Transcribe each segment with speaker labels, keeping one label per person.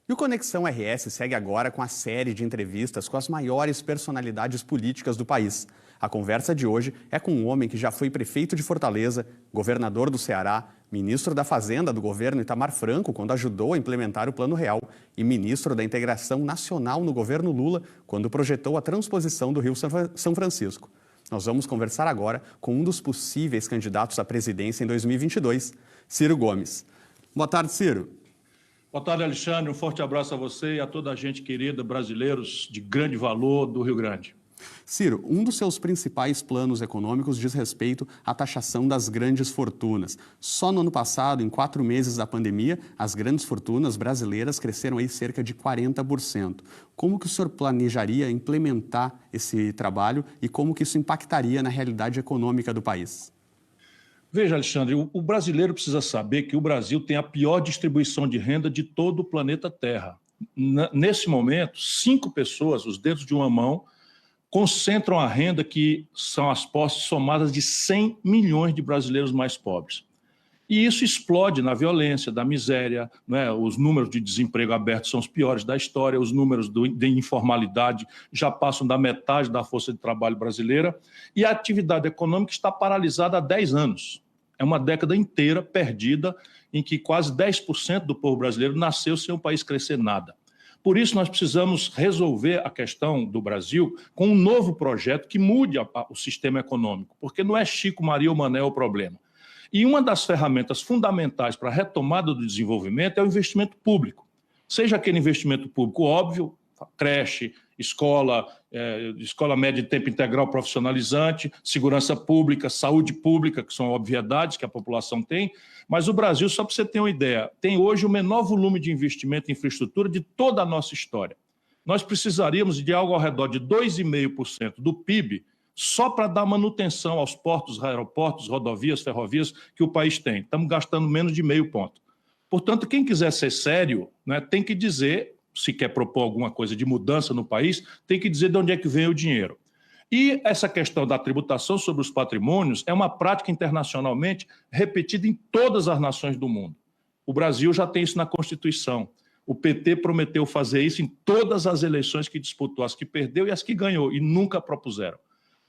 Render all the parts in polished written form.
Speaker 1: E o Conexão RS segue agora com a série de entrevistas com as maiores personalidades políticas do país. A conversa de hoje é com um homem que já foi prefeito de Fortaleza, governador do Ceará, ministro da Fazenda do governo Itamar Franco, quando ajudou a implementar o Plano Real, e ministro da Integração Nacional no governo Lula, quando projetou a transposição do Rio São Francisco. Nós vamos conversar agora com um dos possíveis candidatos à presidência em 2022, Ciro Gomes. Boa tarde, Ciro.
Speaker 2: Boa tarde, Alexandre. Um forte abraço a você e a toda a gente querida, brasileiros de grande valor do Rio Grande.
Speaker 1: Ciro, um dos seus principais planos econômicos diz respeito à taxação das grandes fortunas. Só no ano passado, em 4 meses da pandemia, as grandes fortunas brasileiras cresceram aí cerca de 40%. Como que o senhor planejaria implementar esse trabalho e como que isso impactaria na realidade econômica do país?
Speaker 2: Veja, Alexandre, o brasileiro precisa saber que o Brasil tem a pior distribuição de renda de todo o planeta Terra. Nesse momento, 5 pessoas, os dedos de uma mão, concentram a renda que são as posses somadas de 100 milhões de brasileiros mais pobres. E isso explode na violência, da miséria, né? Os números de desemprego aberto são os piores da história, os números de informalidade já passam da metade da força de trabalho brasileira e a atividade econômica está paralisada há 10 anos. É uma década inteira perdida em que quase 10% do povo brasileiro nasceu sem o país crescer nada. Por isso, nós precisamos resolver a questão do Brasil com um novo projeto que mude o sistema econômico, porque não é Chico, Maria ou Mané o problema. E uma das ferramentas fundamentais para a retomada do desenvolvimento é o investimento público. Seja aquele investimento público óbvio, creche, escola média de tempo integral profissionalizante, segurança pública, saúde pública, que são obviedades que a população tem, mas o Brasil, só para você ter uma ideia, tem hoje o menor volume de investimento em infraestrutura de toda a nossa história. Nós precisaríamos de algo ao redor de 2,5% do PIB só para dar manutenção aos portos, aeroportos, rodovias, ferrovias que o país tem. Estamos gastando menos de 0,5 ponto. Portanto, quem quiser ser sério, né, tem que dizer, se quer propor alguma coisa de mudança no país, tem que dizer de onde é que vem o dinheiro. E essa questão da tributação sobre os patrimônios é uma prática internacionalmente repetida em todas as nações do mundo. O Brasil já tem isso na Constituição. O PT prometeu fazer isso em todas as eleições que disputou, as que perdeu e as que ganhou, e nunca propuseram.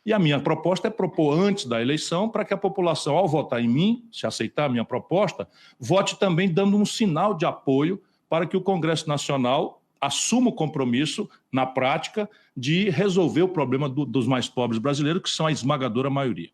Speaker 2: E a minha proposta é propor antes da eleição para que a população, ao votar em mim, se aceitar a minha proposta, vote também dando um sinal de apoio para que o Congresso Nacional assuma o compromisso, na prática, de resolver o problema dos mais pobres brasileiros, que são a esmagadora maioria.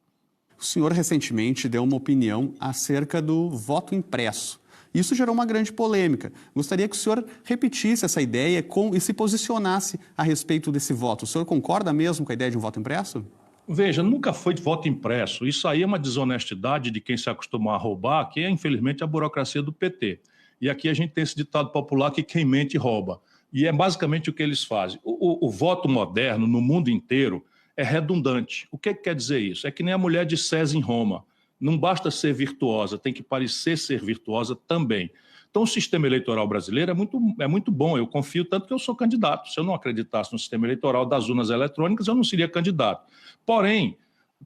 Speaker 1: O senhor recentemente deu uma opinião acerca do voto impresso. Isso gerou uma grande polêmica. Gostaria que o senhor repetisse essa ideia e se posicionasse a respeito desse voto. O senhor concorda mesmo com a ideia de um voto impresso?
Speaker 2: Veja, nunca foi de voto impresso. Isso aí é uma desonestidade de quem se acostumou a roubar, que é, infelizmente, a burocracia do PT. E aqui a gente tem esse ditado popular que quem mente rouba. E é basicamente o que eles fazem. O voto moderno, no mundo inteiro, é redundante. O que quer dizer isso? É que nem a mulher de César em Roma. Não basta ser virtuosa, tem que parecer ser virtuosa também. Então, o sistema eleitoral brasileiro é muito bom, eu confio tanto que eu sou candidato. Se eu não acreditasse no sistema eleitoral das urnas eletrônicas, eu não seria candidato. Porém,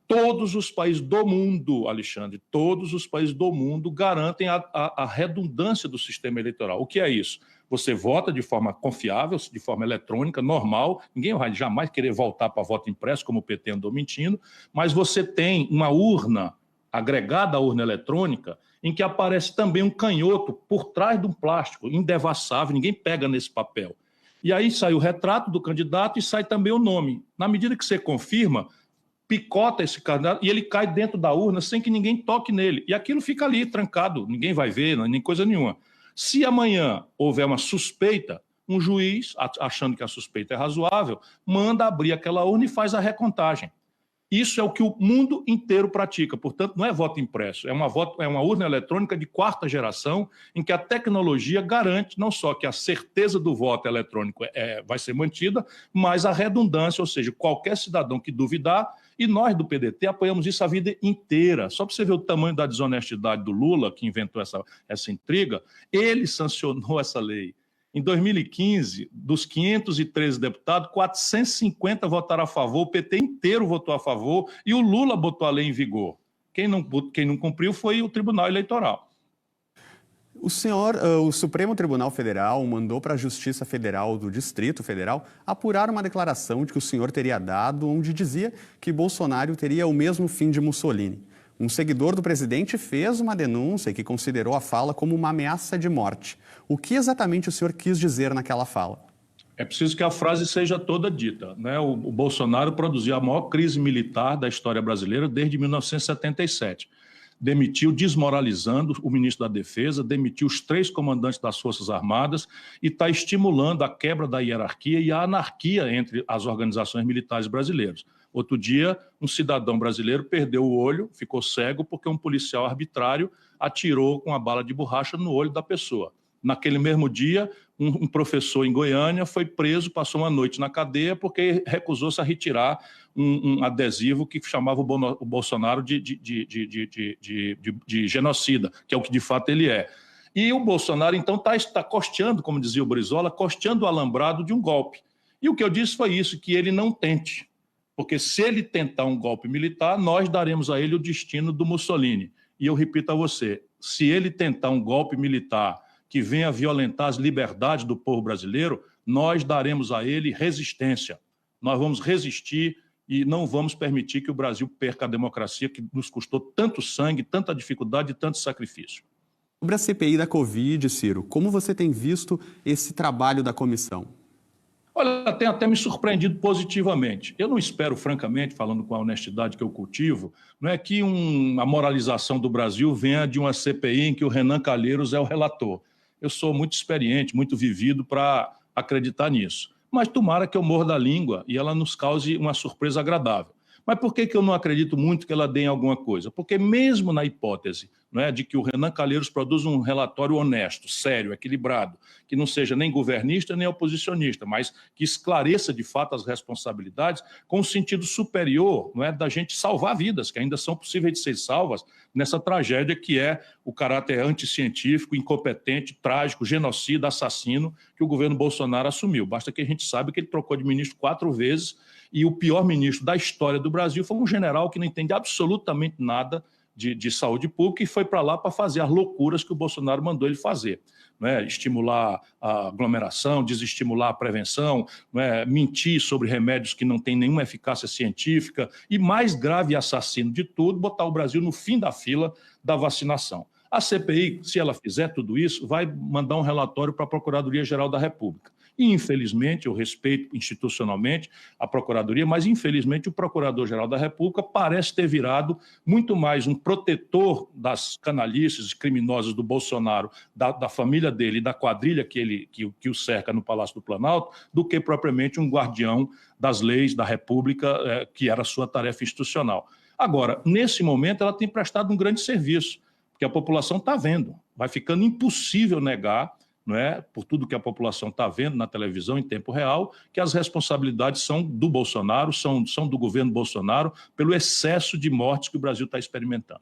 Speaker 2: todos os países do mundo, Alexandre, todos os países do mundo garantem a redundância do sistema eleitoral. O que é isso? Você vota de forma confiável, de forma eletrônica, normal, ninguém vai jamais querer voltar para voto impresso, como o PT andou mentindo, mas você tem uma urna agregada à urna eletrônica, em que aparece também um canhoto por trás de um plástico, indevassável, ninguém pega nesse papel. E aí sai o retrato do candidato e sai também o nome. Na medida que você confirma, picota esse candidato e ele cai dentro da urna sem que ninguém toque nele. E aquilo fica ali, trancado, ninguém vai ver, nem coisa nenhuma. Se amanhã houver uma suspeita, um juiz, achando que a suspeita é razoável, manda abrir aquela urna e faz a recontagem. Isso é o que o mundo inteiro pratica, portanto, não é voto impresso, é uma urna eletrônica de 4ª geração, em que a tecnologia garante não só que a certeza do voto eletrônico vai ser mantida, mas a redundância, ou seja, qualquer cidadão que duvidar, e nós do PDT apoiamos isso a vida inteira. Só para você ver o tamanho da desonestidade do Lula, que inventou essa intriga, ele sancionou essa lei. Em 2015, dos 513 deputados, 450 votaram a favor, o PT inteiro votou a favor e o Lula botou a lei em vigor. Quem não cumpriu foi o Tribunal Eleitoral.
Speaker 1: O Supremo Tribunal Federal mandou para a Justiça Federal do Distrito Federal apurar uma declaração de que o senhor teria dado, onde dizia que Bolsonaro teria o mesmo fim de Mussolini. Um seguidor do presidente fez uma denúncia que considerou a fala como uma ameaça de morte. O que exatamente o senhor quis dizer naquela fala?
Speaker 2: É preciso que a frase seja toda dita, né? O Bolsonaro produziu a maior crise militar da história brasileira desde 1977. Demitiu, desmoralizando o ministro da Defesa, demitiu os 3 comandantes das Forças Armadas e está estimulando a quebra da hierarquia e a anarquia entre as organizações militares brasileiras. Outro dia, um cidadão brasileiro perdeu o olho, ficou cego, porque um policial arbitrário atirou com a bala de borracha no olho da pessoa. Naquele mesmo dia, um professor em Goiânia foi preso, passou uma noite na cadeia porque recusou-se a retirar um adesivo que chamava o Bolsonaro de genocida, que é o que de fato ele é. E o Bolsonaro, então, está costeando, como dizia o Brizola, costeando o alambrado de um golpe. E o que eu disse foi isso, que ele não tente. Porque se ele tentar um golpe militar, nós daremos a ele o destino do Mussolini. E eu repito a você, se ele tentar um golpe militar que venha violentar as liberdades do povo brasileiro, nós daremos a ele resistência. Nós vamos resistir e não vamos permitir que o Brasil perca a democracia que nos custou tanto sangue, tanta dificuldade e tanto sacrifício.
Speaker 1: Sobre a CPI da Covid, Ciro, como você tem visto esse trabalho da comissão?
Speaker 2: Olha, tem até me surpreendido positivamente. Eu não espero, francamente, falando com a honestidade que eu cultivo, não é que a moralização do Brasil venha de uma CPI em que o Renan Calheiros é o relator. Eu sou muito experiente, muito vivido para acreditar nisso. Mas tomara que eu morda a língua e ela nos cause uma surpresa agradável. Mas por que eu não acredito muito que ela dê em alguma coisa? Porque mesmo na hipótese, não é, de que o Renan Calheiros produza um relatório honesto, sério, equilibrado, que não seja nem governista nem oposicionista, mas que esclareça de fato as responsabilidades com um sentido superior, não é, da gente salvar vidas, que ainda são possíveis de ser salvas nessa tragédia que é o caráter anticientífico, incompetente, trágico, genocida, assassino que o governo Bolsonaro assumiu. Basta que a gente saiba que ele trocou de ministro 4 vezes e o pior ministro da história do Brasil foi um general que não entende absolutamente nada de saúde pública e foi para lá para fazer as loucuras que o Bolsonaro mandou ele fazer. Não é? Estimular a aglomeração, desestimular a prevenção, não é? Mentir sobre remédios que não têm nenhuma eficácia científica e, mais grave e assassino de tudo, botar o Brasil no fim da fila da vacinação. A CPI, se ela fizer tudo isso, vai mandar um relatório para a Procuradoria-Geral da República. E, infelizmente, eu respeito institucionalmente a Procuradoria, mas, infelizmente, o Procurador-Geral da República parece ter virado muito mais um protetor das canalices criminosos do Bolsonaro, da família dele e da quadrilha que o cerca no Palácio do Planalto, do que propriamente um guardião das leis da República, que era a sua tarefa institucional. Agora, nesse momento, ela tem prestado um grande serviço, porque a população está vendo. Vai ficando impossível negar, não é, por tudo que a população está vendo na televisão em tempo real, que as responsabilidades são do Bolsonaro, são do governo Bolsonaro, pelo excesso de mortes que o Brasil está experimentando.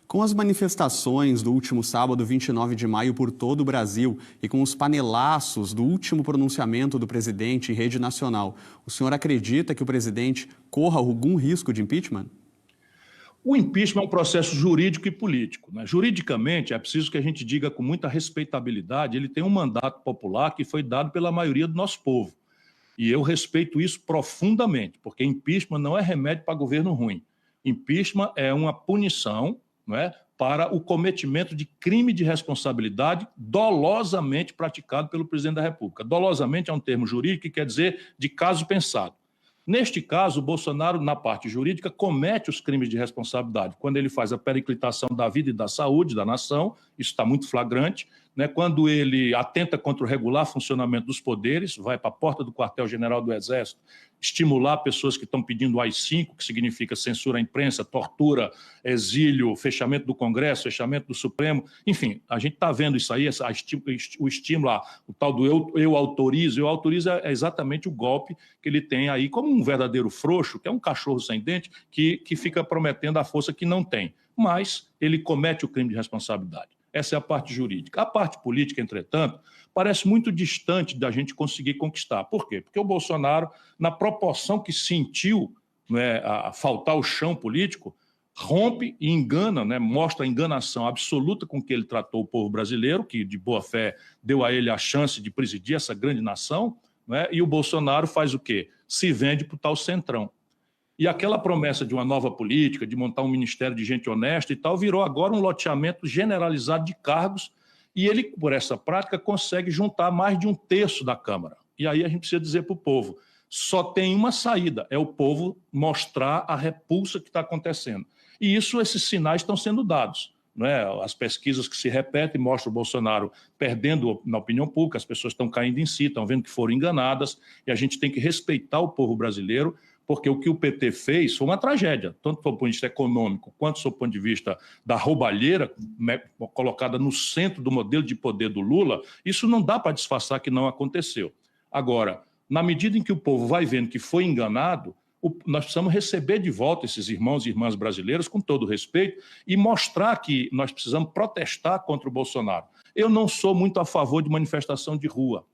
Speaker 1: Com as manifestações do último sábado, 29 de maio, por todo o Brasil e com os panelaços do último pronunciamento do presidente em rede nacional, o senhor acredita que o presidente corra algum risco de impeachment?
Speaker 2: O impeachment é um processo jurídico e político, né? Juridicamente, é preciso que a gente diga com muita respeitabilidade, ele tem um mandato popular que foi dado pela maioria do nosso povo. E eu respeito isso profundamente, porque impeachment não é remédio para governo ruim. Impeachment é uma punição, não é, para o cometimento de crime de responsabilidade dolosamente praticado pelo presidente da República. Dolosamente é um termo jurídico que quer dizer de caso pensado. Neste caso, o Bolsonaro, na parte jurídica, comete os crimes de responsabilidade, quando ele faz a periclitação da vida e da saúde da nação, isso está muito flagrante, né? Quando ele atenta contra o regular funcionamento dos poderes, vai para a porta do quartel-general do Exército, estimular pessoas que estão pedindo o AI-5, que significa censura à imprensa, tortura, exílio, fechamento do Congresso, fechamento do Supremo, enfim, a gente está vendo isso aí, o estímulo, o tal do eu autorizo é exatamente o golpe que ele tem aí, como um verdadeiro frouxo, que é um cachorro sem dente, que fica prometendo a força que não tem, mas ele comete o crime de responsabilidade. Essa é a parte jurídica. A parte política, entretanto, parece muito distante da gente conseguir conquistar. Por quê? Porque o Bolsonaro, na proporção que sentiu, né, a faltar o chão político, rompe e engana, né, mostra a enganação absoluta com que ele tratou o povo brasileiro, que de boa fé deu a ele a chance de presidir essa grande nação, né, e o Bolsonaro faz o quê? Se vende para o tal centrão. E aquela promessa de uma nova política, de montar um ministério de gente honesta e tal, virou agora um loteamento generalizado de cargos, e ele, por essa prática, consegue juntar mais de um terço da Câmara. E aí a gente precisa dizer para o povo, só tem uma saída, é o povo mostrar a repulsa que está acontecendo. E isso, esses sinais estão sendo dados. Não é? As pesquisas que se repetem mostram o Bolsonaro perdendo na opinião pública, as pessoas estão caindo em si, estão vendo que foram enganadas, e a gente tem que respeitar o povo brasileiro, porque o que o PT fez foi uma tragédia, tanto do ponto de vista econômico, quanto do ponto de vista da roubalheira, colocada no centro do modelo de poder do Lula. Isso não dá para disfarçar que não aconteceu. Agora, na medida em que o povo vai vendo que foi enganado, nós precisamos receber de volta esses irmãos e irmãs brasileiros, com todo respeito, e mostrar que nós precisamos protestar contra o Bolsonaro. Eu não sou muito a favor de manifestação de rua,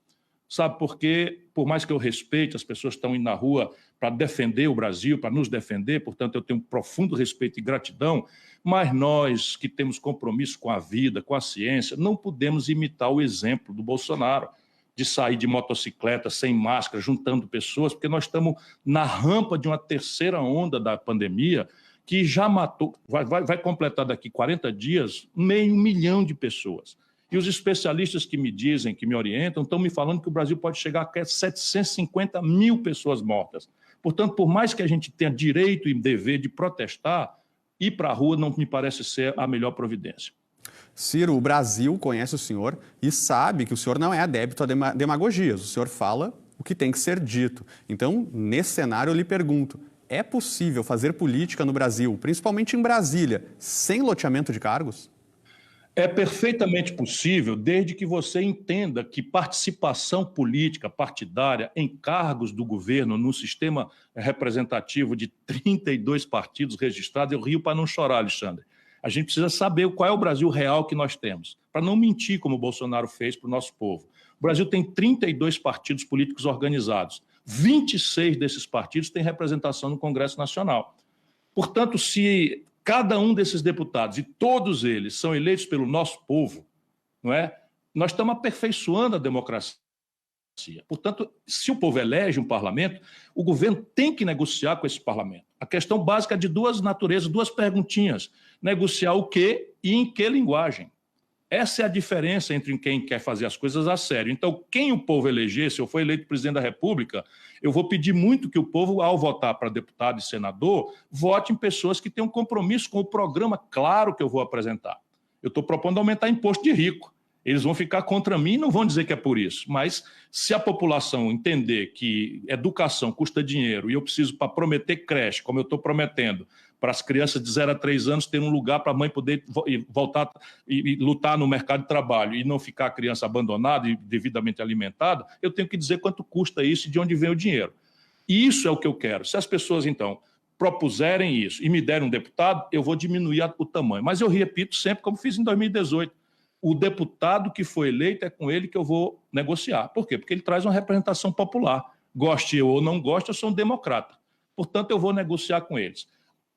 Speaker 2: sabe? Porque, por mais que eu respeite, as pessoas estão indo na rua para defender o Brasil, para nos defender, portanto, eu tenho um profundo respeito e gratidão, mas nós que temos compromisso com a vida, com a ciência, não podemos imitar o exemplo do Bolsonaro, de sair de motocicleta, sem máscara, juntando pessoas, porque nós estamos na rampa de uma terceira onda da pandemia que já matou, vai completar daqui 40 dias, 500 mil de pessoas. E os especialistas que me dizem, que me orientam, estão me falando que o Brasil pode chegar a 750 mil pessoas mortas. Portanto, por mais que a gente tenha direito e dever de protestar, ir para a rua não me parece ser a melhor providência.
Speaker 1: Ciro, o Brasil conhece o senhor e sabe que o senhor não é adepto a demagogias. O senhor fala o que tem que ser dito. Então, nesse cenário, eu lhe pergunto, é possível fazer política no Brasil, principalmente em Brasília, sem loteamento de cargos?
Speaker 2: É perfeitamente possível, desde que você entenda que participação política partidária em cargos do governo, no sistema representativo de 32 partidos registrados, eu rio para não chorar, Alexandre. A gente precisa saber qual é o Brasil real que nós temos, para não mentir como o Bolsonaro fez para o nosso povo. O Brasil tem 32 partidos políticos organizados. 26 desses partidos têm representação no Congresso Nacional. Portanto, se cada um desses deputados, e todos eles, são eleitos pelo nosso povo, não é? Nós estamos aperfeiçoando a democracia. Portanto, se o povo elege um parlamento, o governo tem que negociar com esse parlamento. A questão básica é de duas naturezas, duas perguntinhas. Negociar o quê e em que linguagem? Essa é a diferença entre quem quer fazer as coisas a sério. Então, quem o povo eleger, se eu for eleito presidente da República, eu vou pedir muito que o povo, ao votar para deputado e senador, vote em pessoas que tenham compromisso com o programa claro que eu vou apresentar. Eu estou propondo aumentar imposto de rico. Eles vão ficar contra mim e não vão dizer que é por isso. Mas se a população entender que educação custa dinheiro e eu preciso, para prometer creche, como eu estou prometendo, para as crianças de 0 a 3 anos ter um lugar para a mãe poder voltar e lutar no mercado de trabalho e não ficar a criança abandonada e devidamente alimentada, eu tenho que dizer quanto custa isso e de onde vem o dinheiro. E isso é o que eu quero. Se as pessoas, então, propuserem isso e me derem um deputado, eu vou diminuir o tamanho. Mas eu repito sempre, como fiz em 2018, o deputado que foi eleito é com ele que eu vou negociar. Por quê? Porque ele traz uma representação popular. Goste eu ou não goste, eu sou um democrata. Portanto, eu vou negociar com eles.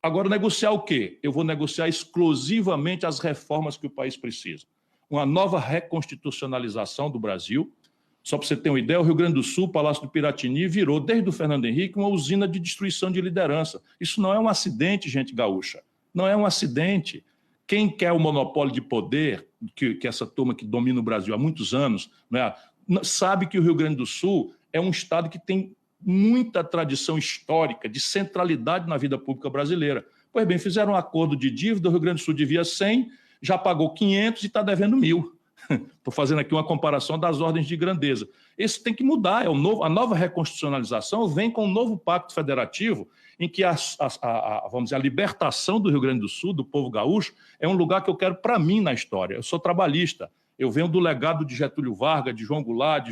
Speaker 2: Agora, negociar o quê? Eu vou negociar exclusivamente as reformas que o país precisa. Uma nova reconstitucionalização do Brasil. Só para você ter uma ideia, o Rio Grande do Sul, o Palácio do Piratini, virou, desde o Fernando Henrique, uma usina de destruição de liderança. Isso não é um acidente, gente gaúcha. Não é um acidente. Quem quer o monopólio de poder, que essa turma que domina o Brasil há muitos anos, né, sabe que o Rio Grande do Sul é um estado que tem muita tradição histórica de centralidade na vida pública brasileira. Pois bem, fizeram um acordo de dívida, o Rio Grande do Sul devia 100, já pagou 500 e está devendo 1.000. Estou fazendo aqui uma comparação das ordens de grandeza. Isso tem que mudar. A nova reconstitucionalização vem com um novo pacto federativo em que vamos dizer, a libertação do Rio Grande do Sul, do povo gaúcho, é um lugar que eu quero para mim na história. Eu sou trabalhista. Eu venho do legado de Getúlio Vargas, de João Goulart,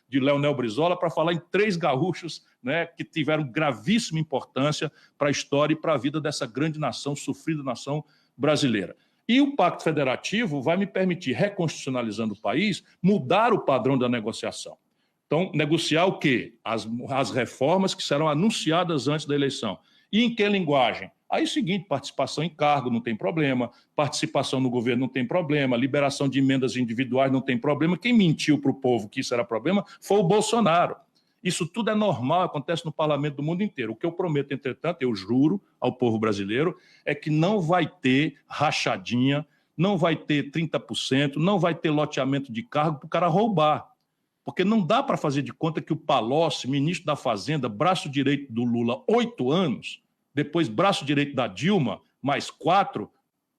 Speaker 2: de Leonel Brizola, para falar em 3 gaúchos, né, que tiveram gravíssima importância para a história e para a vida dessa grande nação, sofrida nação brasileira. E o Pacto Federativo vai me permitir, reconstitucionalizando o país, mudar o padrão da negociação. Então, negociar o quê? As reformas que serão anunciadas antes da eleição. E em que linguagem? Aí é o seguinte, participação em cargo não tem problema, participação no governo não tem problema, liberação de emendas individuais não tem problema. Quem mentiu para o povo que isso era problema foi o Bolsonaro. Isso tudo é normal, acontece no parlamento do mundo inteiro. O que eu prometo, entretanto, eu juro ao povo brasileiro, é que não vai ter rachadinha, não vai ter 30%, não vai ter loteamento de cargo para o cara roubar. Porque não dá para fazer de conta que o Palocci, ministro da Fazenda, braço direito do Lula, 8 anos, depois braço direito da Dilma, mais 4,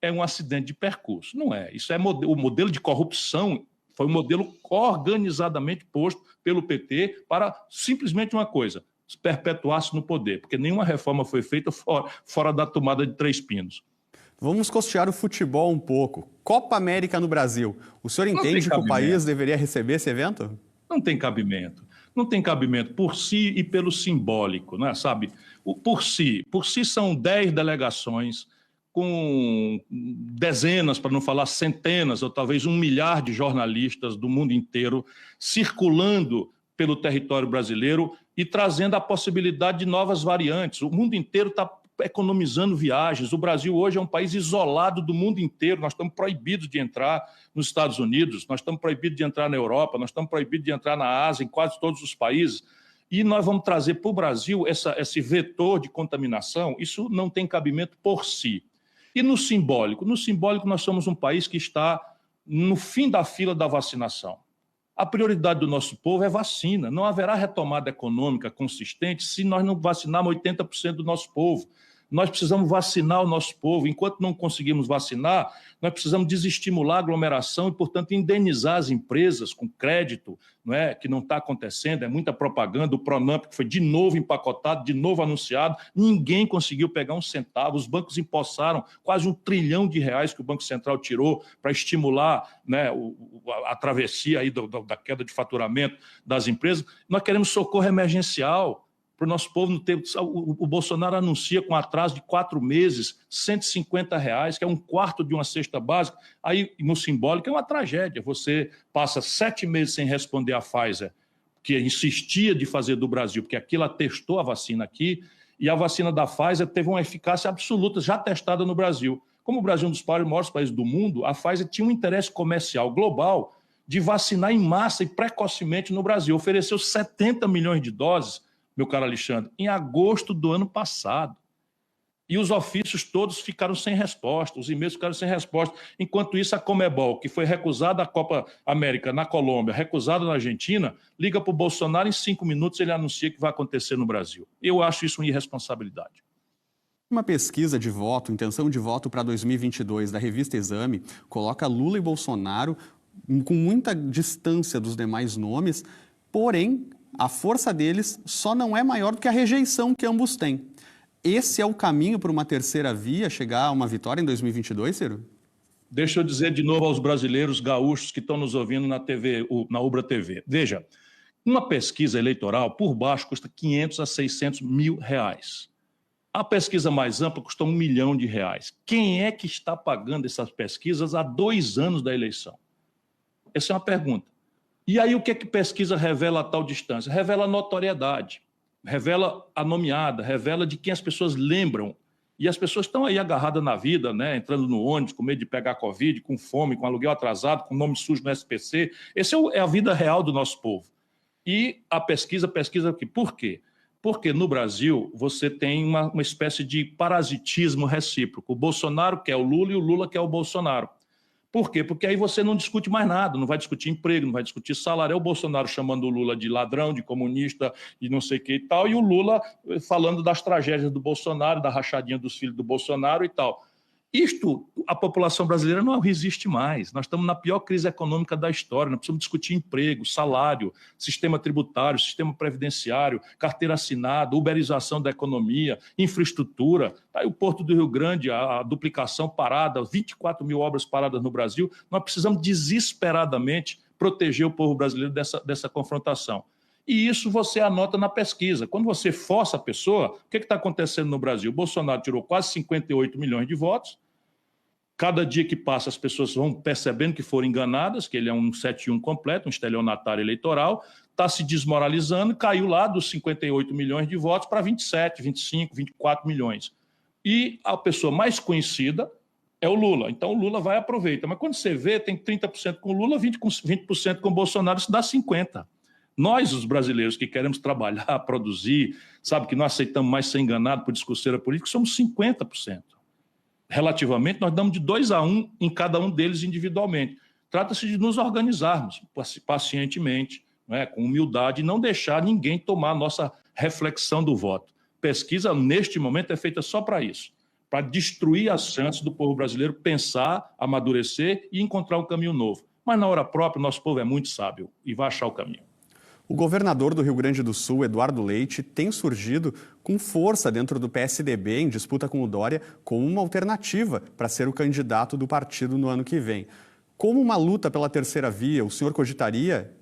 Speaker 2: é um acidente de percurso. Não é. Isso é o modelo de corrupção, foi um modelo organizadamente posto pelo PT para simplesmente uma coisa, se perpetuar-se no poder, porque nenhuma reforma foi feita fora da tomada de Três Pinos.
Speaker 1: Vamos costear o futebol um pouco. Copa América no Brasil. O senhor entende que o país deveria receber esse evento?
Speaker 2: Não tem cabimento. Não tem cabimento por si e pelo simbólico, né? Sabe? Por si são 10 delegações com dezenas, para não falar centenas, ou talvez 1 milhar de jornalistas do mundo inteiro circulando pelo território brasileiro e trazendo a possibilidade de novas variantes. O mundo inteiro está economizando viagens. O Brasil hoje é um país isolado do mundo inteiro. Nós estamos proibidos de entrar nos Estados Unidos, nós estamos proibidos de entrar na Europa, nós estamos proibidos de entrar na Ásia, em quase todos os países. E nós vamos trazer para o Brasil esse vetor de contaminação. Isso não tem cabimento por si. E no simbólico? No simbólico, nós somos um país que está no fim da fila da vacinação. A prioridade do nosso povo é vacina. Não haverá retomada econômica consistente se nós não vacinarmos 80% do nosso povo. Nós precisamos vacinar o nosso povo. Enquanto não conseguimos vacinar, nós precisamos desestimular a aglomeração e, portanto, indenizar as empresas com crédito, não é? Que não está acontecendo, é muita propaganda. O Pronamp, que foi de novo empacotado, de novo anunciado, ninguém conseguiu pegar um centavo. Os bancos empossaram quase R$1 trilhão que o Banco Central tirou para estimular, né, a travessia aí da queda de faturamento das empresas. Nós queremos socorro emergencial para o nosso povo não ter... O Bolsonaro anuncia com atraso de 4 meses, R$150, que é 1/4 de uma cesta básica. Aí, no simbólico, é uma tragédia. Você passa 7 meses sem responder à Pfizer, que insistia de fazer do Brasil, porque aqui ela testou a vacina aqui, e a vacina da Pfizer teve uma eficácia absoluta, já testada no Brasil. Como o Brasil é um dos maiores países do mundo, a Pfizer tinha um interesse comercial global de vacinar em massa e precocemente no Brasil. Ofereceu 70 milhões de doses, meu caro Alexandre, em agosto do ano passado. E os ofícios todos ficaram sem resposta, os e-mails ficaram sem resposta. Enquanto isso, a Conmebol, que foi recusada a Copa América na Colômbia, recusada na Argentina, liga para o Bolsonaro, em 5 minutos ele anuncia que vai acontecer no Brasil. Eu acho isso uma irresponsabilidade.
Speaker 1: Uma pesquisa de voto, intenção de voto para 2022 da revista Exame, coloca Lula e Bolsonaro com muita distância dos demais nomes, porém, a força deles só não é maior do que a rejeição que ambos têm. Esse é o caminho para uma terceira via, chegar a uma vitória em 2022, Ciro?
Speaker 2: Deixa eu dizer de novo aos brasileiros gaúchos que estão nos ouvindo na TV, na Ubra TV. Veja, uma pesquisa eleitoral, por baixo, custa 500 a 600 mil reais. A pesquisa mais ampla custa R$1 milhão. Quem é que está pagando essas pesquisas há 2 anos da eleição? Essa é uma pergunta. E aí o que é que pesquisa revela a tal distância? Revela a notoriedade, revela a nomeada, revela de quem as pessoas lembram. E as pessoas estão aí agarradas na vida, né? Entrando no ônibus, com medo de pegar Covid, com fome, com aluguel atrasado, com nome sujo no SPC. Essa é a vida real do nosso povo. E a pesquisa aqui. Por quê? Porque no Brasil você tem uma espécie de parasitismo recíproco. O Bolsonaro quer o Lula e o Lula quer o Bolsonaro. Por quê? Porque aí você não discute mais nada, não vai discutir emprego, não vai discutir salário. É o Bolsonaro chamando o Lula de ladrão, de comunista e não sei o que e tal, e o Lula falando das tragédias do Bolsonaro, da rachadinha dos filhos do Bolsonaro e tal. Isto, a população brasileira não resiste mais. Nós estamos na pior crise econômica da história. Nós precisamos discutir emprego, salário, sistema tributário, sistema previdenciário, carteira assinada, uberização da economia, infraestrutura. Tá aí o Porto do Rio Grande, a duplicação parada, 24 mil obras paradas no Brasil. Nós precisamos desesperadamente proteger o povo brasileiro dessa confrontação. E isso você anota na pesquisa. Quando você força a pessoa, o que está acontecendo no Brasil? O Bolsonaro tirou quase 58 milhões de votos. Cada dia que passa, as pessoas vão percebendo que foram enganadas, que ele é um 7-1 completo, um estelionatário eleitoral, está se desmoralizando, caiu lá dos 58 milhões de votos para 27, 25, 24 milhões. e a pessoa mais conhecida é o Lula. Então, o Lula vai e aproveita. Mas quando você vê, tem 30% com o Lula, 20% com o Bolsonaro, isso dá 50%. Nós, os brasileiros que queremos trabalhar, produzir, sabe, que não aceitamos mais ser enganado por discurseira política, somos 50%. Relativamente, nós damos de 2-1 em cada um deles individualmente. Trata-se de nos organizarmos pacientemente, né, com humildade, e não deixar ninguém tomar a nossa reflexão do voto. Pesquisa, neste momento, é feita só para isso, para destruir as chances do povo brasileiro pensar, amadurecer e encontrar um caminho novo. Mas, na hora própria, nosso povo é muito sábio e vai achar o caminho.
Speaker 1: O governador do Rio Grande do Sul, Eduardo Leite, tem surgido com força dentro do PSDB, em disputa com o Dória, como uma alternativa para ser o candidato do partido no ano que vem. Como uma luta pela terceira via, o senhor cogitaria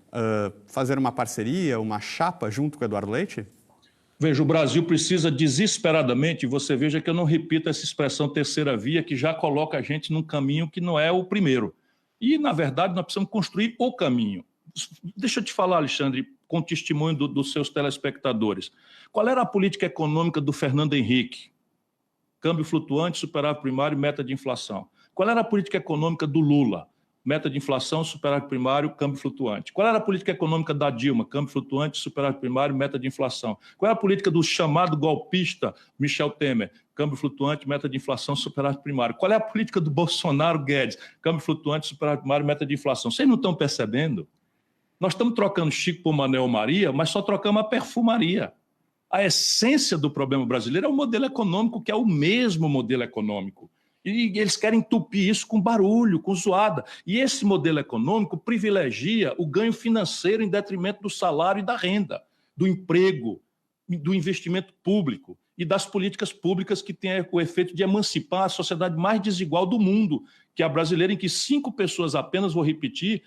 Speaker 1: fazer uma parceria, uma chapa junto com o Eduardo Leite?
Speaker 2: Veja, o Brasil precisa desesperadamente, e você veja que eu não repito essa expressão terceira via, que já coloca a gente num caminho que não é o primeiro. E, na verdade, nós precisamos construir o caminho. Deixa eu te falar, Alexandre, com testemunho dos seus telespectadores. Qual era a política econômica do Fernando Henrique? Câmbio flutuante, superávit primário, meta de inflação. Qual era a política econômica do Lula? Meta de inflação, superávit primário, câmbio flutuante. Qual era a política econômica da Dilma? Câmbio flutuante, superávit primário, meta de inflação. Qual era a política do chamado golpista Michel Temer? Câmbio flutuante, meta de inflação, superávit primário. Qual é a política do Bolsonaro Guedes? Câmbio flutuante, superávit primário, meta de inflação. Vocês não estão percebendo? Nós estamos trocando Chico por Manel Maria, mas só trocamos a perfumaria. A essência do problema brasileiro é o modelo econômico, que é o mesmo modelo econômico. E eles querem entupir isso com barulho, com zoada. E esse modelo econômico privilegia o ganho financeiro em detrimento do salário e da renda, do emprego, do investimento público e das políticas públicas que têm o efeito de emancipar a sociedade mais desigual do mundo, que é a brasileira, em que 5 pessoas apenas, vou repetir,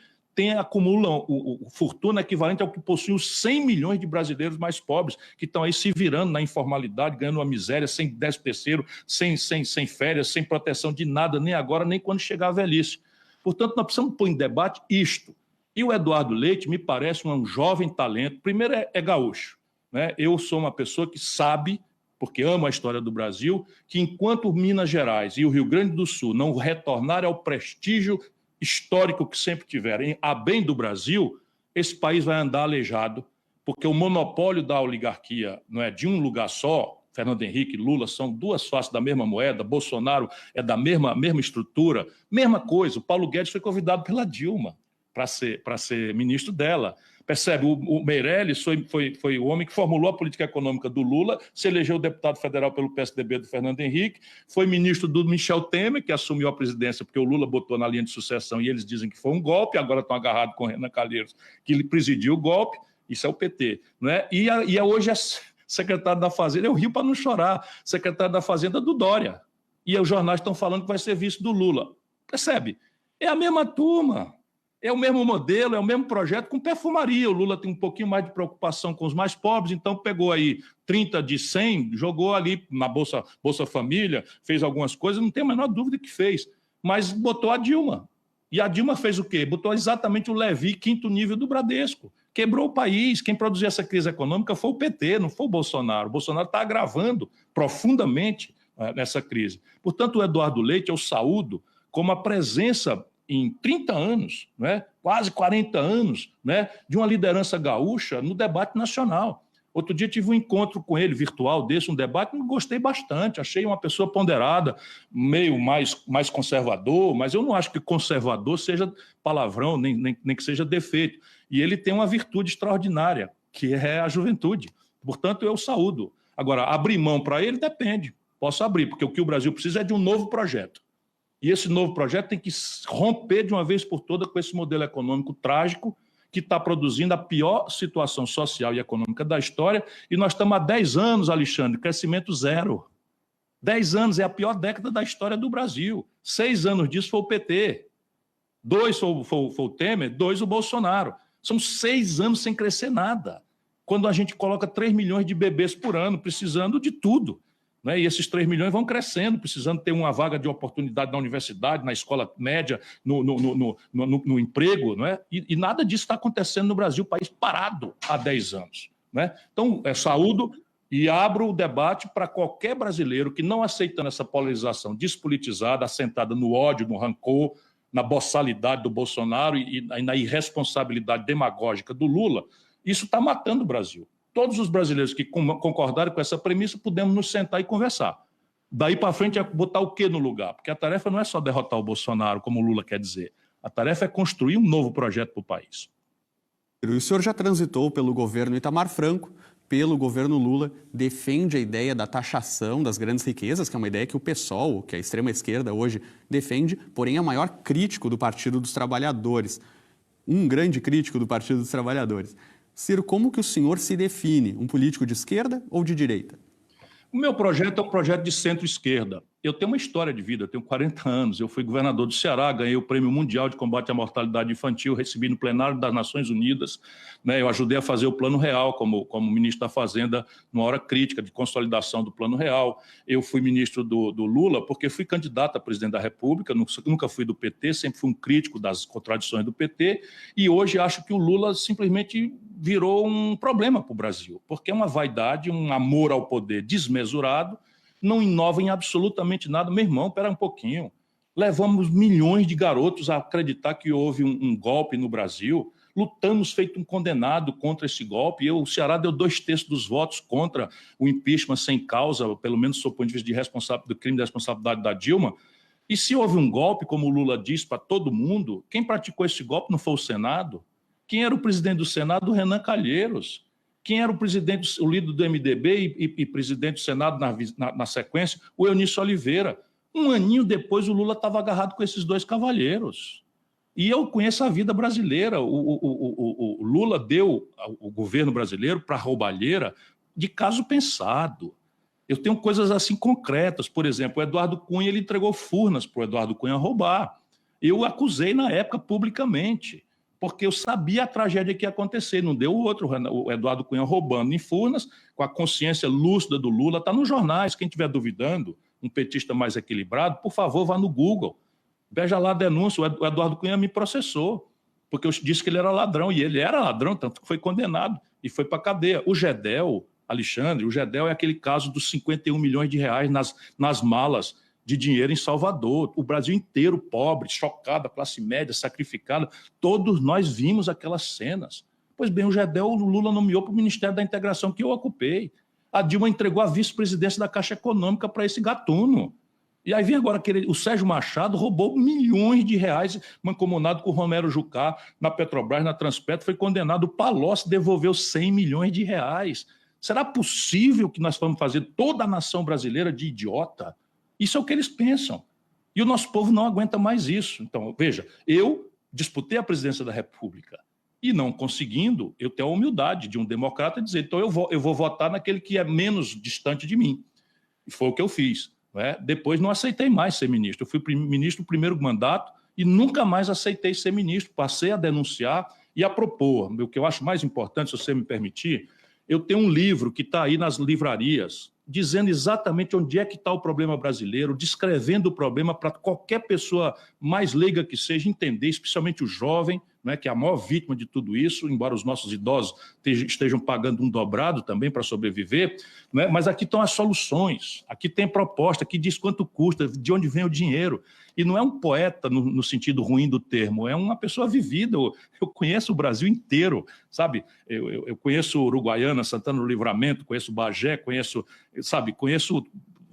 Speaker 2: acumulam fortuna equivalente ao que possuem os 100 milhões de brasileiros mais pobres, que estão aí se virando na informalidade, ganhando uma miséria, sem 10º, sem férias, sem proteção de nada, nem agora, nem quando chegar a velhice. Portanto, nós precisamos pôr em debate isto. E o Eduardo Leite me parece um jovem talento. Primeiro, é gaúcho, né? Eu sou uma pessoa que sabe, porque ama a história do Brasil, que enquanto Minas Gerais e o Rio Grande do Sul não retornarem ao prestígio histórico que sempre tiverem, a bem do Brasil, esse país vai andar aleijado, porque o monopólio da oligarquia não é de um lugar só. Fernando Henrique e Lula são duas faces da mesma moeda, Bolsonaro é da mesma estrutura, mesma coisa. O Paulo Guedes foi convidado pela Dilma para ser ministro dela. Percebe? O Meirelles foi o homem que formulou a política econômica do Lula, se elegeu deputado federal pelo PSDB do Fernando Henrique, foi ministro do Michel Temer, que assumiu a presidência porque o Lula botou na linha de sucessão e eles dizem que foi um golpe, agora estão agarrados com o Renan Calheiros, que ele presidiu o golpe, isso é o PT. Né? E hoje é secretário da Fazenda, eu rio para não chorar, secretário da Fazenda do Dória. E os jornais estão falando que vai ser vice do Lula. Percebe? É a mesma turma. É o mesmo modelo, é o mesmo projeto com perfumaria. O Lula tem um pouquinho mais de preocupação com os mais pobres, então pegou aí 30 de 100, jogou ali na Bolsa Família, fez algumas coisas, não tem a menor dúvida que fez, mas botou a Dilma. E a Dilma fez o quê? Botou exatamente o Levi, quinto nível do Bradesco. Quebrou o país. Quem produziu essa crise econômica foi o PT, não foi o Bolsonaro. O Bolsonaro está agravando profundamente nessa crise. Portanto, o Eduardo Leite, eu saúdo como a presença em 30 anos, né, quase 40 anos, né, de uma liderança gaúcha no debate nacional. Outro dia tive um encontro com ele, virtual desse, um debate, gostei bastante, achei uma pessoa ponderada, meio mais conservador, mas eu não acho que conservador seja palavrão, nem que seja defeito. E ele tem uma virtude extraordinária, que é a juventude. Portanto, eu saúdo. Agora, abrir mão para ele depende. Posso abrir, porque o que o Brasil precisa é de um novo projeto. E esse novo projeto tem que romper de uma vez por todas com esse modelo econômico trágico que está produzindo a pior situação social e econômica da história. E nós estamos há 10 anos, Alexandre, crescimento zero. 10 anos é a pior década da história do Brasil. 6 anos disso foi o PT. 2 foi o Temer, 2 o Bolsonaro. São 6 anos sem crescer nada. Quando a gente coloca 3 milhões de bebês por ano, precisando de tudo. Né? E esses 3 milhões vão crescendo, precisando ter uma vaga de oportunidade na universidade, na escola média, no emprego. Né? E nada disso está acontecendo no Brasil, país parado há 10 anos. Né? Então, saúdo E abro o debate para qualquer brasileiro que, não aceitando essa polarização despolitizada, assentada no ódio, no rancor, na boçalidade do Bolsonaro e na irresponsabilidade demagógica do Lula, isso está matando o Brasil. Todos os brasileiros que concordarem com essa premissa, podemos nos sentar e conversar. Daí para frente é botar o quê no lugar? Porque a tarefa não é só derrotar o Bolsonaro, como o Lula quer dizer. A tarefa é construir um novo projeto para o país.
Speaker 1: E o senhor já transitou pelo governo Itamar Franco, pelo governo Lula, defende a ideia da taxação das grandes riquezas, que é uma ideia que o PSOL, que é a extrema-esquerda hoje, defende, porém é o maior crítico do Partido dos Trabalhadores. Um grande crítico do Partido dos Trabalhadores. Ciro, como que o senhor se define? Um político de esquerda ou de direita?
Speaker 2: O meu projeto é um projeto de centro-esquerda. Eu tenho uma história de vida, eu tenho 40 anos, eu fui governador do Ceará, ganhei o Prêmio Mundial de Combate à Mortalidade Infantil, recebi no plenário das Nações Unidas, né? Eu ajudei a fazer o Plano Real como ministro da Fazenda numa hora crítica de consolidação do Plano Real. Eu fui ministro do Lula porque fui candidato a presidente da República, nunca fui do PT, sempre fui um crítico das contradições do PT, e hoje acho que o Lula simplesmente virou um problema para o Brasil, porque é uma vaidade, um amor ao poder desmesurado, não inova em absolutamente nada. Meu irmão, espera um pouquinho. Levamos milhões de garotos a acreditar que houve um golpe no Brasil. Lutamos feito um condenado contra esse golpe. O Ceará deu 2/3 dos votos contra o impeachment sem causa, pelo menos do ponto de vista do crime de responsabilidade da Dilma. E se houve um golpe, como o Lula diz para todo mundo, quem praticou esse golpe não foi o Senado? Quem era o presidente do Senado? O Renan Calheiros. Quem era o líder do MDB e presidente do Senado na sequência? O Eunício Oliveira. Um aninho depois, o Lula estava agarrado com esses dois cavalheiros. E eu conheço a vida brasileira. O Lula deu o governo brasileiro para a roubalheira de caso pensado. Eu tenho coisas assim concretas. Por exemplo, o Eduardo Cunha ele entregou Furnas para o Eduardo Cunha roubar. Eu acusei na época publicamente, porque eu sabia a tragédia que ia acontecer. Não deu outro, o Eduardo Cunha roubando em Furnas, com a consciência lúcida do Lula. Está nos jornais, quem estiver duvidando, um petista mais equilibrado, por favor, vá no Google. Veja lá a denúncia, o Eduardo Cunha me processou, porque eu disse que ele era ladrão, e ele era ladrão, tanto que foi condenado e foi para a cadeia. O Gedel, Alexandre, o Gedel é aquele caso dos 51 milhões de reais nas malas de dinheiro em Salvador, o Brasil inteiro pobre, chocado, a classe média sacrificada, todos nós vimos aquelas cenas. Pois bem, o Gedel, o Lula nomeou para o Ministério da Integração, que eu ocupei. A Dilma entregou a vice-presidência da Caixa Econômica para esse gatuno. E aí vem agora o Sérgio Machado roubou milhões de reais, mancomunado com o Romero Jucá, na Petrobras, na Transpetro, foi condenado. O Palocci devolveu 100 milhões de reais. Será possível que nós vamos fazer toda a nação brasileira de idiota? Isso é o que eles pensam. E o nosso povo não aguenta mais isso. Então, veja, eu disputei a presidência da República e não conseguindo, eu tenho a humildade de um democrata dizer, então eu vou votar naquele que é menos distante de mim. E foi o que eu fiz. Não é? Depois não aceitei mais ser ministro. Eu fui ministro no primeiro mandato e nunca mais aceitei ser ministro. Passei a denunciar e a propor. O que eu acho mais importante, se você me permitir, eu tenho um livro que está aí nas livrarias, dizendo exatamente onde é que está o problema brasileiro, descrevendo o problema para qualquer pessoa mais leiga que seja entender, especialmente o jovem, né, que é a maior vítima de tudo isso, embora os nossos idosos estejam pagando um dobrado também para sobreviver, né, mas aqui estão as soluções, aqui tem proposta, aqui diz quanto custa, de onde vem o dinheiro. E não é um poeta no sentido ruim do termo, é uma pessoa vivida. Eu conheço o Brasil inteiro, sabe? Eu conheço Uruguaiana, Santana do Livramento, conheço Bagé, conheço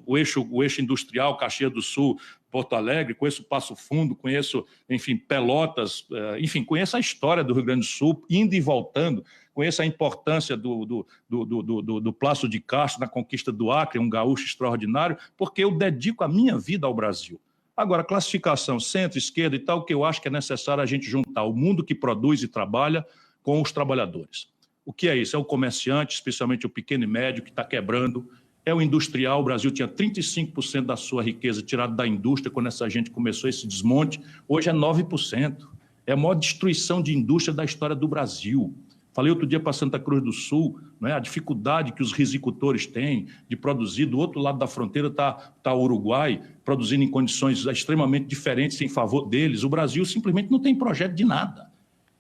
Speaker 2: o eixo industrial, Caxias do Sul, Porto Alegre, conheço Passo Fundo, conheço, enfim, Pelotas, enfim, conheço a história do Rio Grande do Sul, indo e voltando, conheço a importância do Plácio de Castro na conquista do Acre, um gaúcho extraordinário, porque eu dedico a minha vida ao Brasil. Agora, classificação centro-esquerda e tal, o que eu acho que é necessário a gente juntar o mundo que produz e trabalha com os trabalhadores. O que é isso? É o comerciante, especialmente o pequeno e médio, que está quebrando. É o industrial. O Brasil tinha 35% da sua riqueza tirada da indústria quando essa gente começou esse desmonte. Hoje é 9%. É a maior destruição de indústria da história do Brasil. Falei outro dia para Santa Cruz do Sul, né, a dificuldade que os risicultores têm de produzir. Do outro lado da fronteira está o Uruguai, produzindo em condições extremamente diferentes em favor deles. O Brasil simplesmente não tem projeto de nada.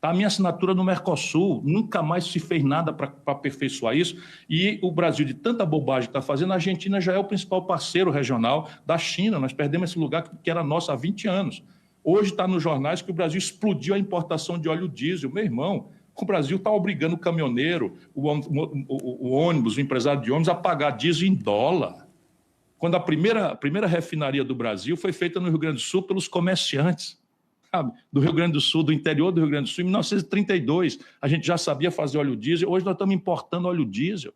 Speaker 2: Está a minha assinatura no Mercosul, nunca mais se fez nada para aperfeiçoar isso. E o Brasil, de tanta bobagem que está fazendo, a Argentina já é o principal parceiro regional da China. Nós perdemos esse lugar que era nosso há 20 anos. Hoje está nos jornais que o Brasil explodiu a importação de óleo diesel. Meu irmão, o Brasil está obrigando o caminhoneiro, o ônibus, o empresário de ônibus a pagar diesel em dólar. Quando a primeira refinaria do Brasil foi feita no Rio Grande do Sul pelos comerciantes, sabe? Do Rio Grande do Sul, do interior do Rio Grande do Sul, em 1932. A gente já sabia fazer óleo diesel, hoje nós estamos importando óleo diesel.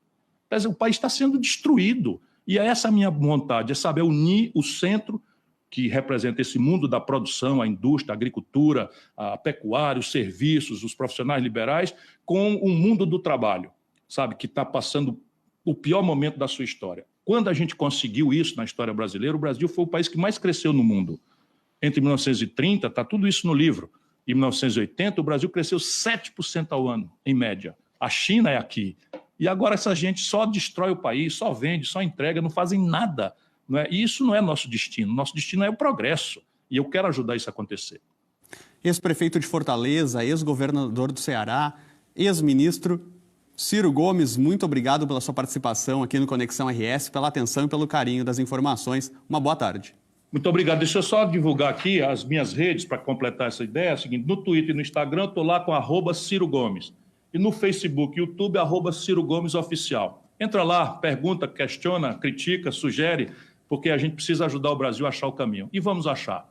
Speaker 2: O país está sendo destruído. E é essa a minha vontade, é saber unir o centro, que representa esse mundo da produção, a indústria, a agricultura, a pecuária, os serviços, os profissionais liberais, com o mundo do trabalho, sabe, que está passando o pior momento da sua história. Quando a gente conseguiu isso na história brasileira, o Brasil foi o país que mais cresceu no mundo. Entre 1930, está tudo isso no livro, e 1980, o Brasil cresceu 7% ao ano, em média. A China é aqui. E agora essa gente só destrói o país, só vende, só entrega, não fazem nada. Não é? E isso não é nosso destino. Nosso destino é o progresso. E eu quero ajudar isso a acontecer.
Speaker 1: Ex-prefeito de Fortaleza, ex-governador do Ceará, ex-ministro Ciro Gomes, muito obrigado pela sua participação aqui no Conexão RS, pela atenção e pelo carinho das informações. Uma boa tarde.
Speaker 2: Muito obrigado. Deixa eu só divulgar aqui as minhas redes para completar essa ideia. É o seguinte, no Twitter e no Instagram, eu estou lá com @Ciro Gomes. E no Facebook e YouTube, @Ciro Gomes Oficial. Entra lá, pergunta, questiona, critica, sugere, porque a gente precisa ajudar o Brasil a achar o caminho. E vamos achar.